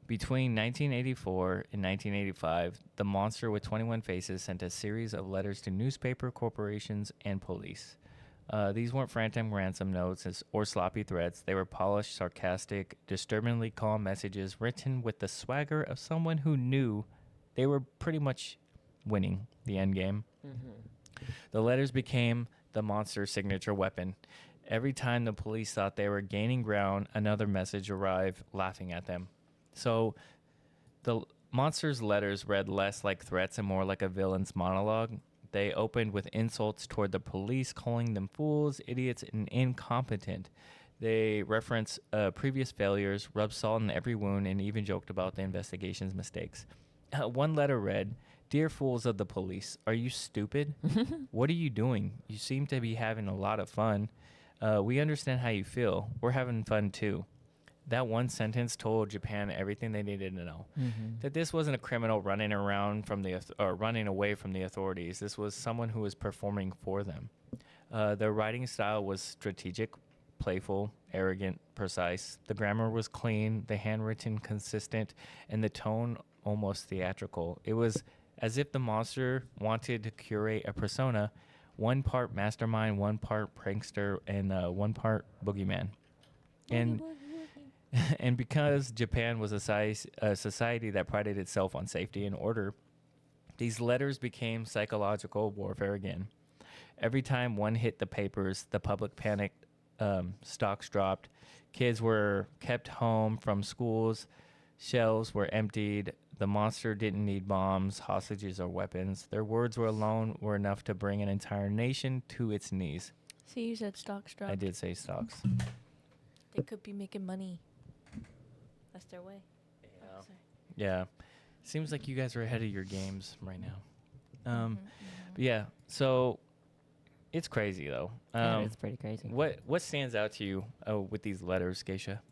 Between 1984 and 1985, the monster with 21 faces sent a series of letters to newspaper corporations and police. These weren't frantic ransom notes or sloppy threats. They were polished, sarcastic, disturbingly calm messages written with the swagger of someone who knew they were pretty much winning the end game. The letters became the monster's signature weapon. Every time the police thought they were gaining ground, another message arrived laughing at them. So the monster's letters read less like threats and more like a villain's monologue. They opened with insults toward the police, calling them fools, idiots, and incompetent. They referenced previous failures, rubbed salt in every wound, and even joked about the investigation's mistakes. One letter read, "Dear fools of the police, are you stupid? What are you doing? You seem to be having a lot of fun. We understand how you feel. We're having fun too." That one sentence told Japan everything they needed to know. That this wasn't a criminal running around from or running away from the authorities. This was someone who was performing for them. Their writing style was strategic, playful, arrogant, precise. The grammar was clean, the handwritten consistent, and the tone almost theatrical. It was as if the monster wanted to curate a persona, one part mastermind, one part prankster, and one part boogeyman. And because Japan was a society that prided itself on safety and order, these letters became psychological warfare again. Every time one hit the papers, the public panicked, stocks dropped, kids were kept home from schools, shelves were emptied, the monster didn't need bombs, hostages, or weapons. Their words alone were enough to bring an entire nation to its knees. See, you said stocks dropped. I did say stocks. They could be making money. That's their way. Yeah. Seems like you guys are ahead of your games right now. But yeah, so it's crazy though. It's pretty crazy. What stands out to you with these letters, Geisha?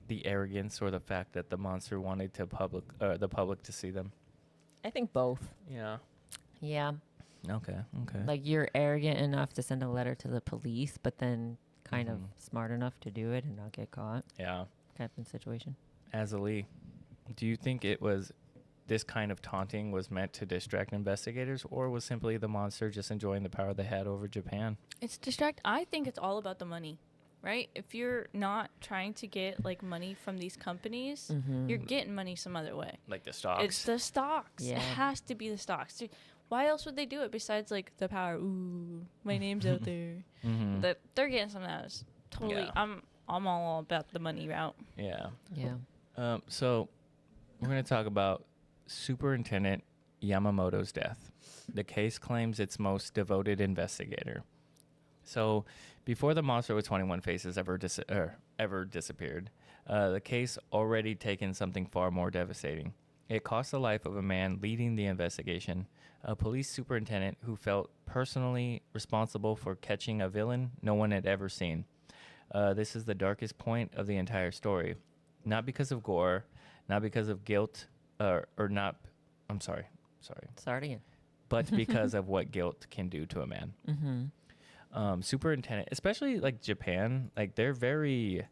The arrogance or the fact that the monster wanted the public to see them? I think both. Yeah. Yeah. Okay. Like you're arrogant enough to send a letter to the police, but then kind of smart enough to do it and not get caught. Yeah. Kind of situation. Azzilee, do you think this kind of taunting was meant to distract investigators, or was simply the monster just enjoying the power they had over Japan? I think it's all about the money, right? If you're not trying to get like money from these companies, you're getting money some other way. Like the stocks? It's the stocks. Yeah. It has to be the stocks. Why else would they do it besides like the power? Ooh, my name's out there. That they're getting some of that. Is totally. Yeah. I'm all about the money route. Yeah. Yeah. So we're going to talk about Superintendent Yamamoto's death. The case claims its most devoted investigator. So before the monster with 21 faces ever disappeared, the case already taken something far more devastating. It cost the life of a man leading the investigation, a police superintendent who felt personally responsible for catching a villain no one had ever seen. This is the darkest point of the entire story. Not because of gore, not because of guilt, I'm sorry. Start again. But because of what guilt can do to a man. Superintendent, especially like Japan, like they're very,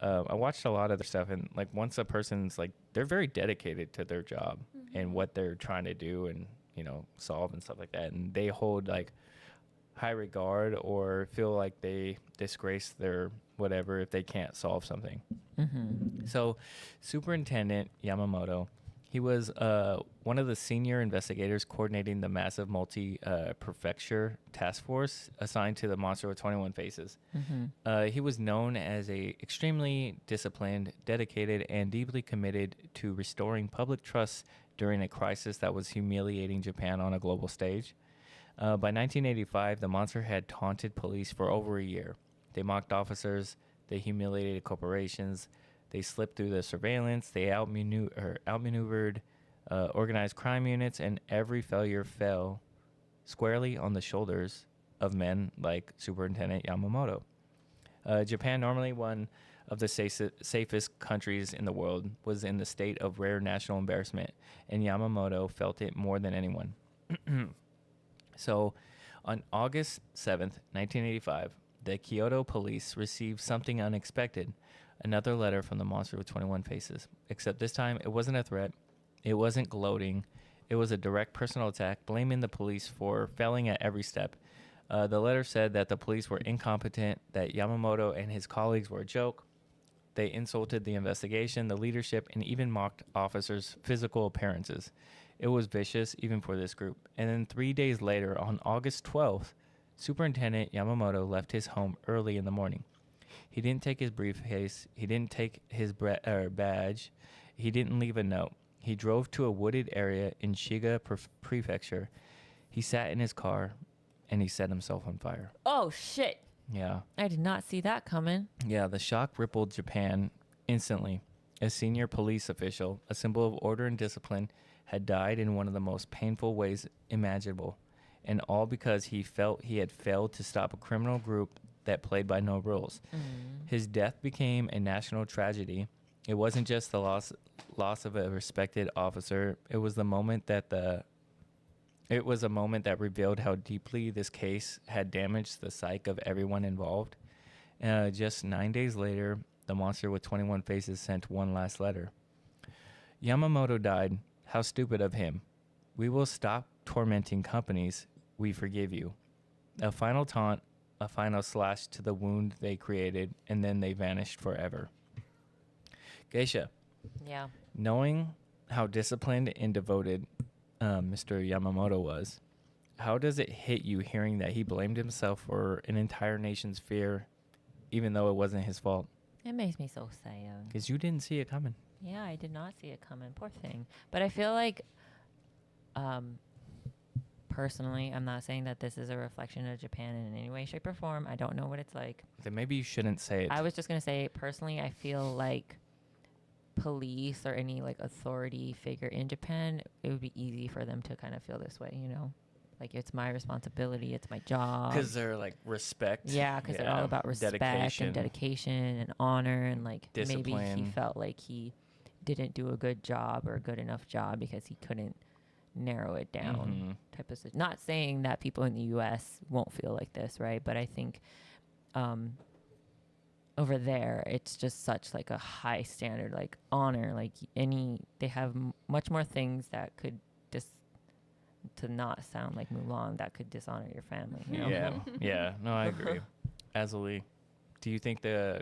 I watched a lot of their stuff, and like once a person's like, they're very dedicated to their job and what they're trying to do and, solve and stuff like that. And they hold like high regard or feel like they disgrace their whatever if they can't solve something. So Superintendent Yamamoto, he was one of the senior investigators coordinating the massive multi-prefecture task force assigned to the monster with 21 faces. He was known as a extremely disciplined, dedicated, and deeply committed to restoring public trust during a crisis that was humiliating Japan on a global stage. By 1985, the monster had taunted police for over a year. They mocked officers, they humiliated corporations, they slipped through the surveillance, they outmaneuvered organized crime units, and every failure fell squarely on the shoulders of men like Superintendent Yamamoto. Japan, normally one of the safest countries in the world, was in the state of rare national embarrassment, and Yamamoto felt it more than anyone. So, on August 7th, 1985, the Kyoto police received something unexpected, another letter from the monster with 21 faces. Except this time, it wasn't a threat, it wasn't gloating, it was a direct personal attack, blaming the police for failing at every step. The letter said that the police were incompetent, that Yamamoto and his colleagues were a joke. They insulted the investigation, the leadership, and even mocked officers' physical appearances. It was vicious, even for this group. And then 3 days later, on August 12th, Superintendent Yamamoto left his home early in the morning. He didn't take his briefcase. He didn't take his badge. He didn't leave a note. He drove to a wooded area in Shiga Prefecture. He sat in his car, and he set himself on fire. Oh, shit. Yeah. I did not see that coming. Yeah, the shock rippled Japan instantly. A senior police official, a symbol of order and discipline, had died in one of the most painful ways imaginable, and all because he felt he had failed to stop a criminal group that played by no rules. His death became a national tragedy. It wasn't just the loss of a respected officer. It was a moment that revealed how deeply this case had damaged the psyche of everyone involved. Just 9 days later, the monster with 21 faces sent one last letter. Yamamoto died. How stupid of him. We will stop tormenting companies. We forgive you. A final taunt, a final slash to the wound they created, and then they vanished forever. Geisha. Yeah. Knowing how disciplined and devoted Mr. Yamamoto was, how does it hit you hearing that he blamed himself for an entire nation's fear, even though it wasn't his fault? It makes me so sad. Because you didn't see it coming. Yeah, I did not see it coming. Poor thing. But I feel like, personally, I'm not saying that this is a reflection of Japan in any way, shape, or form. I don't know what it's like. Then maybe you shouldn't say it. I was just going to say, personally, I feel like police or any like authority figure in Japan, it would be easy for them to kind of feel this way, you know? Like, it's my responsibility, it's my job. Because they're like respect. Yeah, because they're all about respect and dedication and honor, and like discipline. Maybe he felt like he didn't do a good job or a good enough job because he couldn't narrow it down. Type of not saying that people in the U.S. won't feel like this, right? But I think over there, it's just such like a high standard, like honor, like they have much more things that could to not sound like Mulan, that could dishonor your family. You know? Yeah. No, I agree. Azzilee, do you think the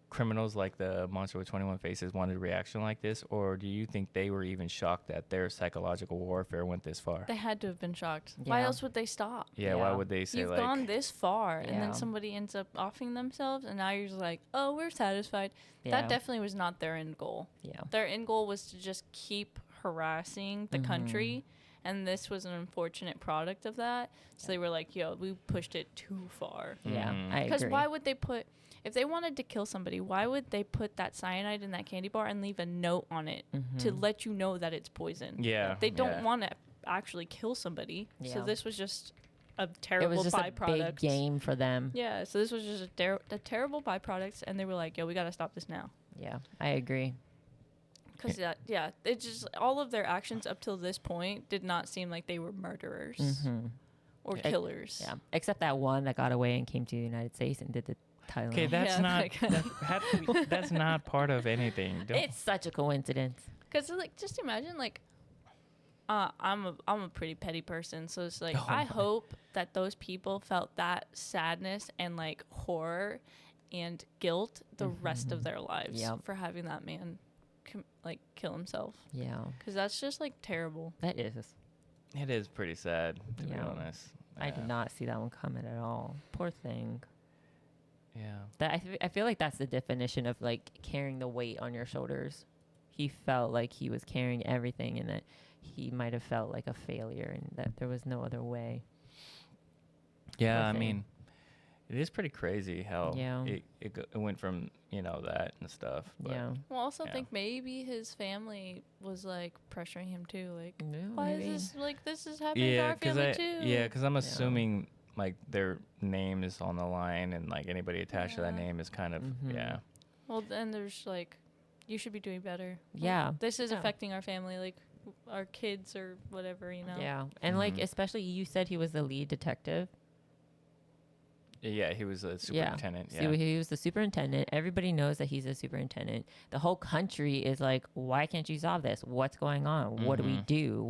criminals like the monster with 21 faces wanted a reaction like this, or do you think they were even shocked that their psychological warfare went this far? They had to have been shocked. Yeah. Why else would they stop? Yeah, why would they say You've like... gone this far, and Yeah. then somebody ends up offing themselves, and now you're just like, oh, we're satisfied. Yeah. That definitely was not their end goal. Yeah. Their end goal was to just keep harassing the country, and this was an unfortunate product of that. So they were like, yo, we pushed it too far. Yeah, I agree. Because why would they put... If they wanted to kill somebody, why would they put that cyanide in that candy bar and leave a note on it to let you know that it's poison? Yeah. They don't want to actually kill somebody. Yeah. So this was just a terrible It was just byproduct. a big game for them. Yeah, so this was just a terrible byproduct, and they were like, yo, we got to stop this now. Yeah, I agree. Because, it just, all of their actions up till this point did not seem like they were murderers or killers. Yeah, except that one that got away and came to the United States and did the Thailand. Okay, that's that's not part of anything. It's such a coincidence. Because, like, just imagine, like, I'm a pretty petty person, so it's like, I hope that those people felt that sadness and, like, horror and guilt the rest of their lives for having that man, kill himself. Yeah. Because that's just, like, terrible. That is. It is pretty sad, to be honest. I did not see that one coming at all. Poor thing. Yeah. That I feel like that's the definition of like carrying the weight on your shoulders. He felt like he was carrying everything, and that he might have felt like a failure, and that there was no other way. Yeah, Poor I thing. mean, it is pretty crazy how Yeah. it went from, that and stuff. But Yeah. Well, also Yeah. think maybe his family was like pressuring him too. Like, Yeah, why maybe. is this like this is happening to Yeah, our family too? because I'm assuming like their name is on the line, and like anybody attached to that Yeah. name is kind of Mhm. Well, then there's like, you should be doing better. Yeah. This is Yeah. affecting our family, like our kids or whatever, you know. Yeah. And like, Mhm. especially you said he was the lead detective. Yeah, he was a superintendent. So he was the superintendent. Everybody knows that he's a superintendent. The whole country is like, why can't you solve this? What's going on? What do we Mhm. do?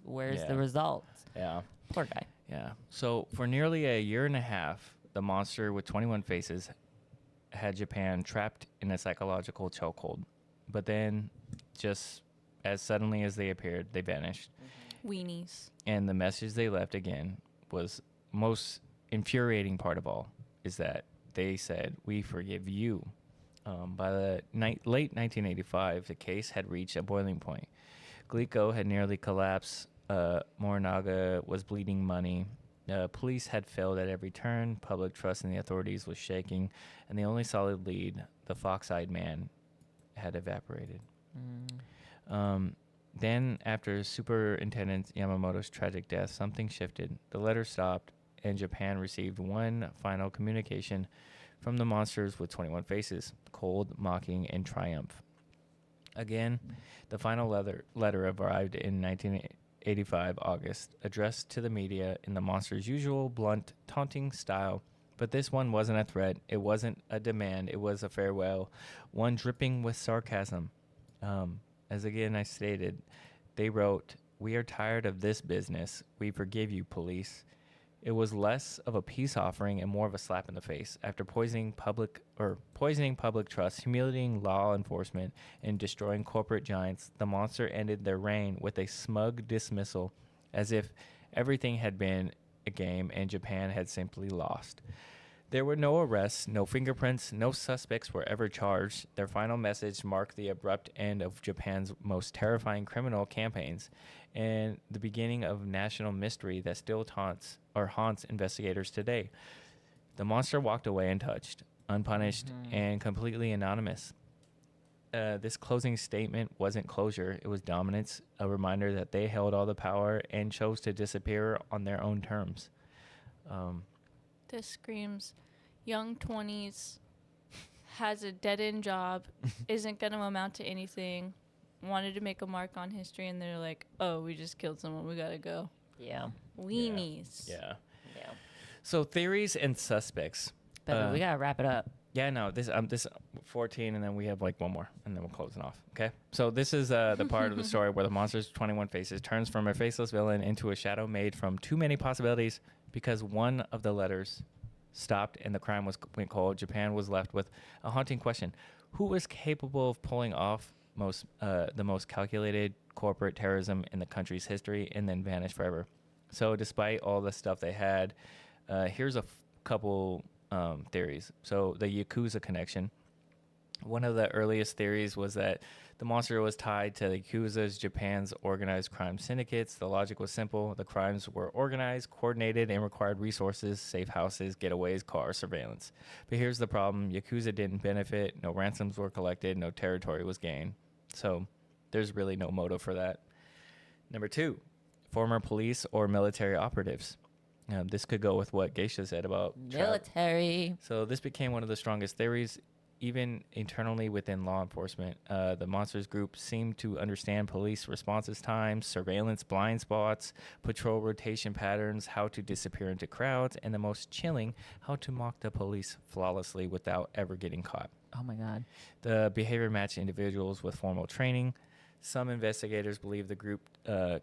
Where's Yeah. the results? Yeah. Poor guy. Yeah. So for nearly a year and a half, the monster with 21 faces had Japan trapped in a psychological chokehold. But then, just as suddenly as they appeared, they vanished. Weenies. And the message they left again was most infuriating part of all is that they said, "We forgive you." By the late 1985, the case had reached a boiling point. Glico had nearly collapsed. Morinaga was bleeding money. Police had failed at every turn. Public trust in the authorities was shaking. And the only solid lead, the fox-eyed man, had evaporated. Then, after Superintendent Yamamoto's tragic death, something shifted. The letter stopped, and Japan received one final communication from the monsters with 21 faces, cold, mocking, and triumph. Again, the final letter arrived in 1985 August, addressed to the media in the monster's usual blunt, taunting style. But this one wasn't a threat. It wasn't a demand. It was a farewell, one dripping with sarcasm. As again I stated, they wrote, "We are tired of this business. We forgive you, police." It was less of a peace offering and more of a slap in the face. After poisoning public trust, humiliating law enforcement, and destroying corporate giants, the monster ended their reign with a smug dismissal, as if everything had been a game and Japan had simply lost. There were no arrests, no fingerprints, no suspects were ever charged. Their final message marked the abrupt end of Japan's most terrifying criminal campaigns and the beginning of national mystery that still haunts investigators today. The monster walked away untouched, unpunished, and completely anonymous. This closing statement wasn't closure, it was dominance, a reminder that they held all the power and chose to disappear on their own terms. This screams young 20s, has a dead-end job, isn't going to amount to anything, wanted to make a mark on history, and they're like, oh, we just killed someone, we got to go. Yeah. Weenies. Yeah. Yeah. So theories and suspects. But we gotta wrap it up. Yeah, no, this 14, and then we have like one more, and then we're closing off. Okay, so this is the part of the story where the monster's 21 faces turns from a faceless villain into a shadow made from too many possibilities because one of the letters stopped and the crime went cold. Japan was left with a haunting question: who was capable of pulling off the most calculated corporate terrorism in the country's history and then vanish forever? So despite all the stuff they had, here's a couple theories. So the Yakuza connection. One of the earliest theories was that the monster was tied to the Yakuza's Japan's organized crime syndicates. The logic was simple. The crimes were organized, coordinated, and required resources, safe houses, getaways, cars, surveillance. But here's the problem. Yakuza didn't benefit. No ransoms were collected. No territory was gained. So there's really no motive for that. Number 2, former police or military operatives. This could go with what Geisha said about Military. So this became one of the strongest theories, even internally within law enforcement. The monsters group seemed to understand police responses times, surveillance blind spots, patrol rotation patterns, how to disappear into crowds, and the most chilling, how to mock the police flawlessly without ever getting caught. Oh my God. The behavior matched individuals with formal training. Some investigators believe the group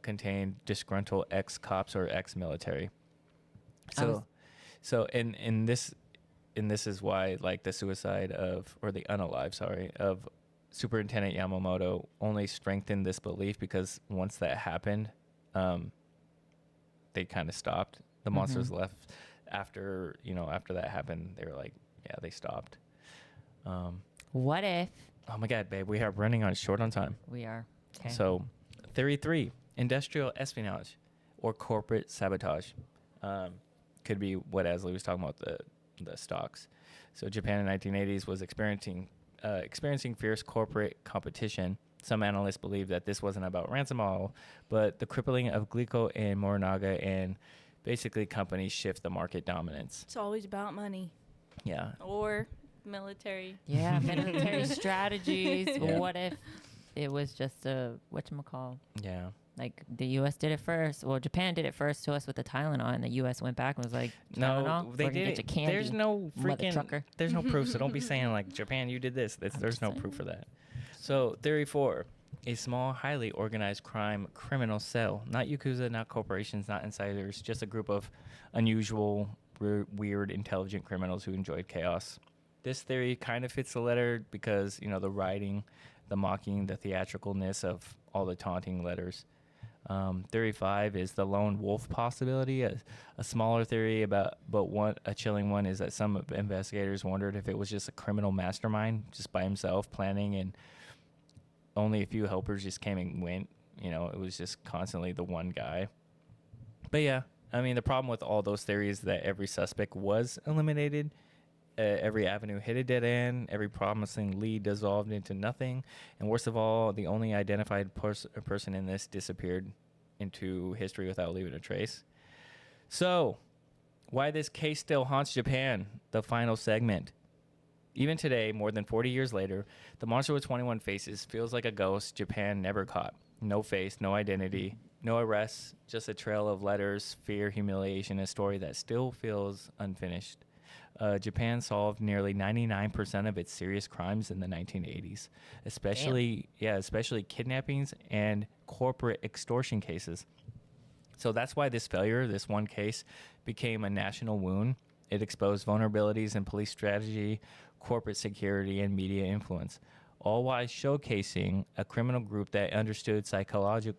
contained disgruntled ex-cops or ex-military. And this is why, like, the suicide of Superintendent Yamamoto only strengthened this belief, because once that happened, they kind of stopped. The monsters left after that happened. They were like, yeah, they stopped. What if Oh my God, babe, we are running short on time. we are? Okay. So, theory 3, industrial espionage or corporate sabotage. could be what Azzilee was talking about, the stocks. So Japan in 1980s was experiencing fierce corporate competition. Some analysts believe that this wasn't about ransomware, but the crippling of Glico and Morinaga, and basically companies shift the market dominance. It's always about money. Yeah. Or military. Yeah, military strategies. Yeah. What if it was just a whatchamacall? Yeah. Like the U.S. did it first. Well, Japan did it first to us with the Tylenol, and the U.S. went back and was like, No, Tylenol, they we're gonna did get it. you candy, There's no mother freaking. trucker. There's no proof. So don't be saying like Japan, you did this. There's just no saying. proof for that. So theory 4. A small, highly organized crime criminal cell. Not Yakuza, not corporations, not insiders. Just a group of unusual, weird, intelligent criminals who enjoyed chaos. This theory kind of fits the letter because, the writing, the mocking, the theatricalness of all the taunting letters. Theory 5 is the lone wolf possibility. A smaller theory but a chilling one is that some investigators wondered if it was just a criminal mastermind just by himself planning, and only a few helpers just came and went. It was just constantly the one guy. But yeah, the problem with all those theories is that every suspect was eliminated. Every avenue hit a dead end. Every promising lead dissolved into nothing. And worst of all, the only identified person in this disappeared into history without leaving a trace. So, why this case still haunts Japan? The final segment. Even today, more than 40 years later, the monster with 21 faces feels like a ghost Japan never caught. No face, no identity, no arrests, just a trail of letters, fear, humiliation, a story that still feels unfinished. Japan solved nearly 99% of its serious crimes in the 1980s, especially kidnappings and corporate extortion cases. So that's why this one case, became a national wound. It exposed vulnerabilities in police strategy, corporate security, and media influence, all while showcasing a criminal group that understood psychology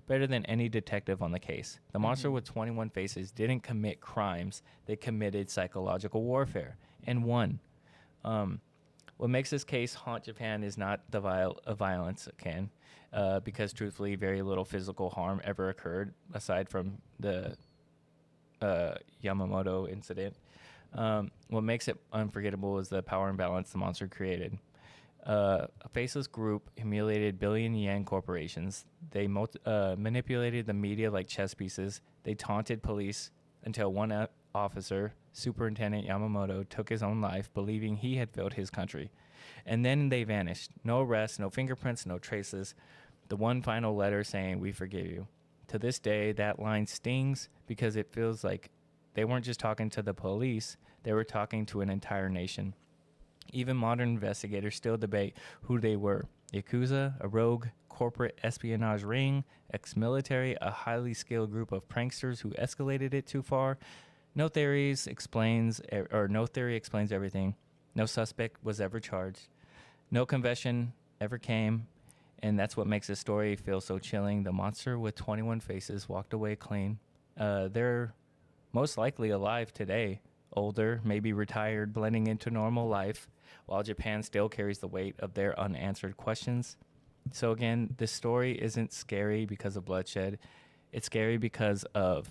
better than any detective on the case. The monster with 21 faces didn't commit crimes. They committed psychological warfare and won. What makes this case haunt Japan is not the violence, because truthfully, very little physical harm ever occurred aside from the Yamamoto incident. What makes it unforgettable is the power imbalance the monster created. A faceless group humiliated billion-yen corporations. They manipulated the media like chess pieces. They taunted police until one officer, Superintendent Yamamoto, took his own life, believing he had failed his country. And then they vanished. No arrests, no fingerprints, no traces. The one final letter saying, "We forgive you." To this day, that line stings because it feels like they weren't just talking to the police, they were talking to an entire nation. Even modern investigators still debate who they were. Yakuza, a rogue corporate espionage ring, ex-military, a highly skilled group of pranksters who escalated it too far. No theory explains everything. No suspect was ever charged. No confession ever came. And that's what makes this story feel so chilling. The monster with 21 faces walked away clean. They're most likely alive today, older, maybe retired, blending into normal life, while Japan still carries the weight of their unanswered questions. So again, this story isn't scary because of bloodshed. It's scary because of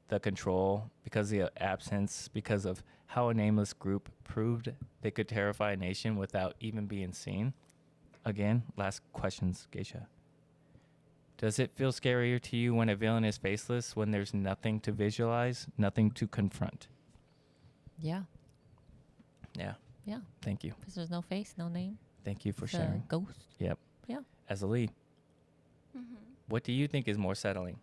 the control, because of the absence, because of how a nameless group proved they could terrify a nation without even being seen. Again, last questions, Geisha. Does it feel scarier to you when a villain is faceless, when there's nothing to visualize, nothing to confront? Yeah. Yeah. Yeah. Thank you. Because there's no face, no name. Thank you for It's a sharing. ghost. Yep. Yeah. Azzilee, what do you think is more settling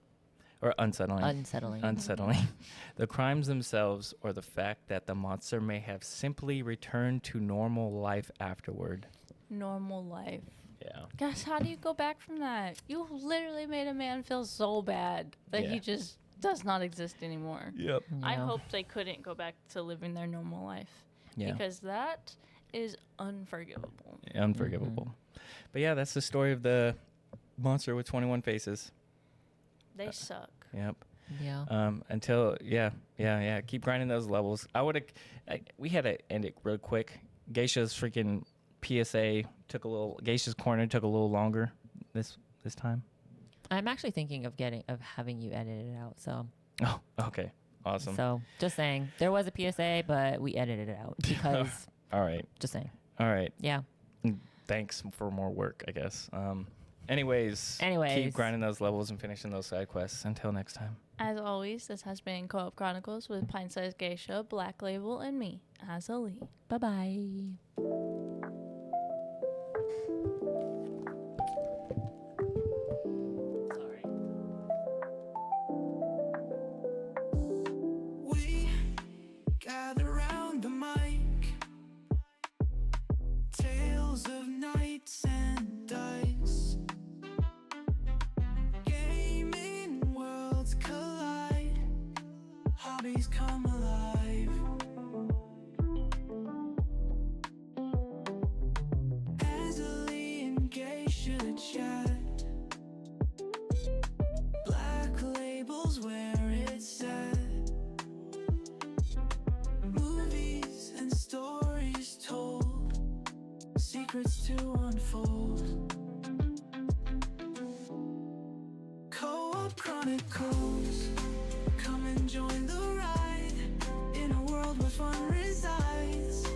or unsettling? Unsettling. Unsettling. The crimes themselves, or the fact that the monster may have simply returned to normal life afterward? Normal life. Yeah. Guys, how do you go back from that? You literally made a man feel so bad that Yeah. he just does not exist anymore. Yep. I Yeah. hope they couldn't go back to living their normal life. Yeah. Because that is unforgivable. Unforgivable. But yeah, that's the story of the monster with 21 faces. They suck. Yep. Yeah. Until keep grinding those levels. We had to end it real quick. Geisha's freaking PSA Geisha's corner took a little longer this time. I'm actually thinking of having you edit it out. So Oh, okay. Awesome. So just saying, there was a PSA, but we edited it out because. All right. Just saying. All right. Yeah. Thanks for more work, I guess. Anyways, keep grinding those levels and finishing those side quests. Until next time. As always, this has been Co-op Chronicles with Pint-Sized Geisha, Blacklabel, and me, Azzilee. Bye-bye. We gather round the mic, tales of knights and dice, gaming worlds collide, hobbies come alive. Azzilee and Geisha chat, Black Label's where it's at. Movies and stories told, secrets to unfold. Co-op Chronicles, come and join the ride, in a world where fun resides.